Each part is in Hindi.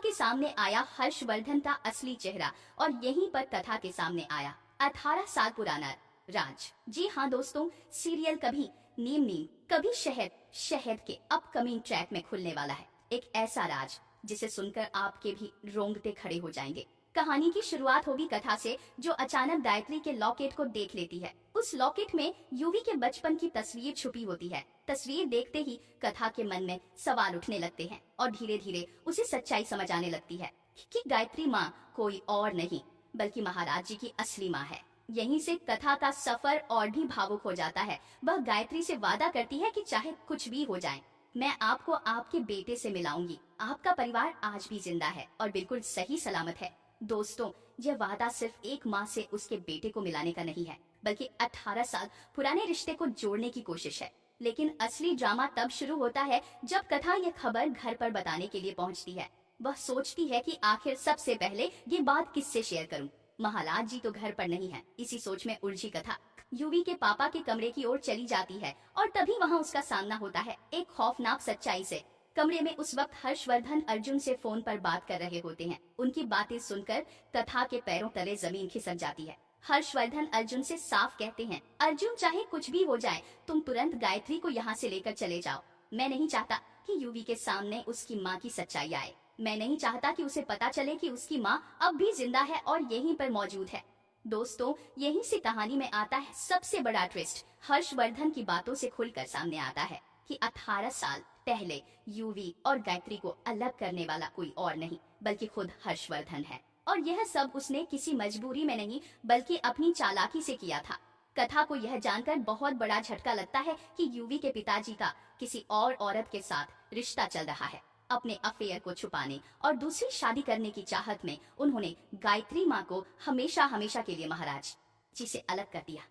के सामने आया हर्षवर्धन का असली चेहरा और यहीं पर कथा के सामने आया 18 साल पुराना राज। जी हाँ दोस्तों, सीरियल कभी नीम नीम कभी शहद शहद के अपकमिंग ट्रैक में खुलने वाला है। एक ऐसा राज जिसे सुनकर आपके भी रोंगटे खड़े हो जाएंगे। कहानी की शुरुआत होगी कथा से, जो अचानक गायत्री के लॉकेट को देख लेती है। उस लॉकेट में यूवी के बचपन की तस्वीर छुपी होती है। तस्वीर देखते ही कथा के मन में सवाल उठने लगते हैं और धीरे धीरे उसे सच्चाई समझ आने लगती है कि गायत्री माँ कोई और नहीं बल्कि महाराज जी की असली माँ है। यहीं से कथा का सफर और भी भावुक हो जाता है। वह गायत्री से वादा करती है कि चाहे कुछ भी हो जाए, मैं आपको आपके बेटे से मिलाऊंगी। आपका परिवार आज भी जिंदा है और बिल्कुल सही सलामत है। दोस्तों, यह वादा सिर्फ एक माँ से उसके बेटे को मिलाने का नहीं है, बल्कि 18 साल पुराने रिश्ते को जोड़ने की कोशिश है। लेकिन असली ड्रामा तब शुरू होता है जब कथा यह खबर घर पर बताने के लिए पहुंचती है। वह सोचती है कि आखिर सबसे पहले ये बात किससे शेयर करूं। महाराज जी तो घर पर नहीं है। इसी सोच में उलझी कथा यूवी के पापा के कमरे की ओर चली जाती है और तभी वहां उसका सामना होता है एक खौफनाक सच्चाई से। कमरे में उस वक्त हर्षवर्धन अर्जुन से फोन पर बात कर रहे होते हैं। उनकी बातें सुनकर कथा के पैरों तले जमीन खिसक जाती है। हर्षवर्धन अर्जुन से साफ कहते हैं, अर्जुन चाहे कुछ भी हो जाए, तुम तुरंत गायत्री को यहाँ से लेकर चले जाओ। मैं नहीं चाहता कि यूवी के सामने उसकी माँ की सच्चाई आए। मैं नहीं चाहता कि उसे पता चले कि उसकी माँ अब भी जिंदा है और यहीं पर मौजूद है। दोस्तों, यहीं से कहानी में आता है सबसे बड़ा ट्विस्ट। हर्षवर्धन की बातों से खुलकर सामने आता है कि 18 साल पहले यूवी और गायत्री को अलग करने वाला कोई और नहीं बल्कि खुद हर्षवर्धन है। और यह सब उसने किसी मजबूरी में नहीं बल्कि अपनी चालाकी से किया था। कथा को यह जानकर बहुत बड़ा झटका लगता है कि यूवी के पिताजी का किसी और औरत के साथ रिश्ता चल रहा है। अपने अफेयर को छुपाने और दूसरी शादी करने की चाहत में उन्होंने गायत्री माँ को हमेशा हमेशा के लिए महाराज जी से अलग कर दिया।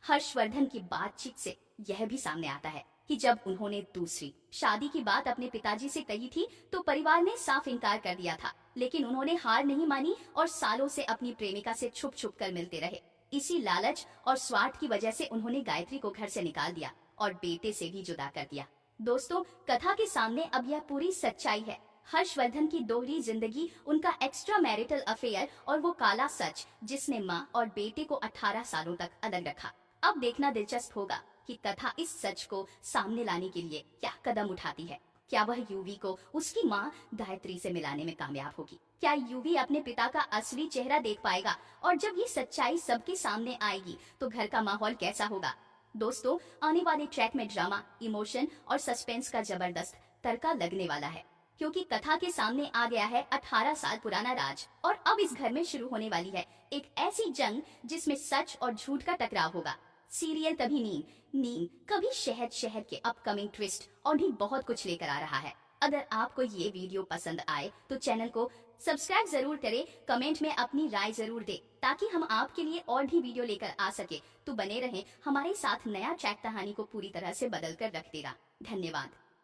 हर्षवर्धन की बातचीत से यह भी सामने आता है कि जब उन्होंने दूसरी शादी की बात अपने पिताजी से कही थी तो परिवार ने साफ इनकार कर दिया था। लेकिन उन्होंने हार नहीं मानी और सालों से अपनी प्रेमिका से छुप छुप कर मिलते रहे। इसी लालच और स्वार्थ की वजह से उन्होंने गायत्री को घर से निकाल दिया और बेटे से भी जुदा कर दिया। दोस्तों, कथा के सामने अब यह पूरी सच्चाई है। हर्षवर्धन की दोहरी जिंदगी, उनका एक्स्ट्रा मैरिटल अफेयर और वो काला सच जिसने माँ और बेटे को 18 सालों तक अलग रखा। अब देखना दिलचस्प होगा कि कथा इस सच को सामने लाने के लिए क्या कदम उठाती है। क्या वह यूवी को उसकी माँ गायत्री से मिलाने में कामयाब होगी? क्या यूवी अपने पिता का असली चेहरा देख पाएगा? और जब ये सच्चाई सबके सामने आएगी तो घर का माहौल कैसा होगा? दोस्तों, आने वाले ट्रैक में ड्रामा, इमोशन और सस्पेंस का जबरदस्त तड़का लगने वाला है, क्योंकि कथा के सामने आ गया है 18 साल पुराना राज। और अब इस घर में शुरू होने वाली है एक ऐसी जंग जिसमें सच और झूठ का टकराव होगा। सीरियल कभी नीम नीम कभी शहद शहद के अपकमिंग ट्विस्ट और भी बहुत कुछ लेकर आ रहा है। अगर आपको ये वीडियो पसंद आए तो चैनल को सब्सक्राइब जरूर करें, कमेंट में अपनी राय जरूर दें ताकि हम आपके लिए और भी वीडियो लेकर आ सके। तो बने रहें हमारे साथ, नया ट्रैक कहानी को पूरी तरह से बदल कर रख देगा। धन्यवाद।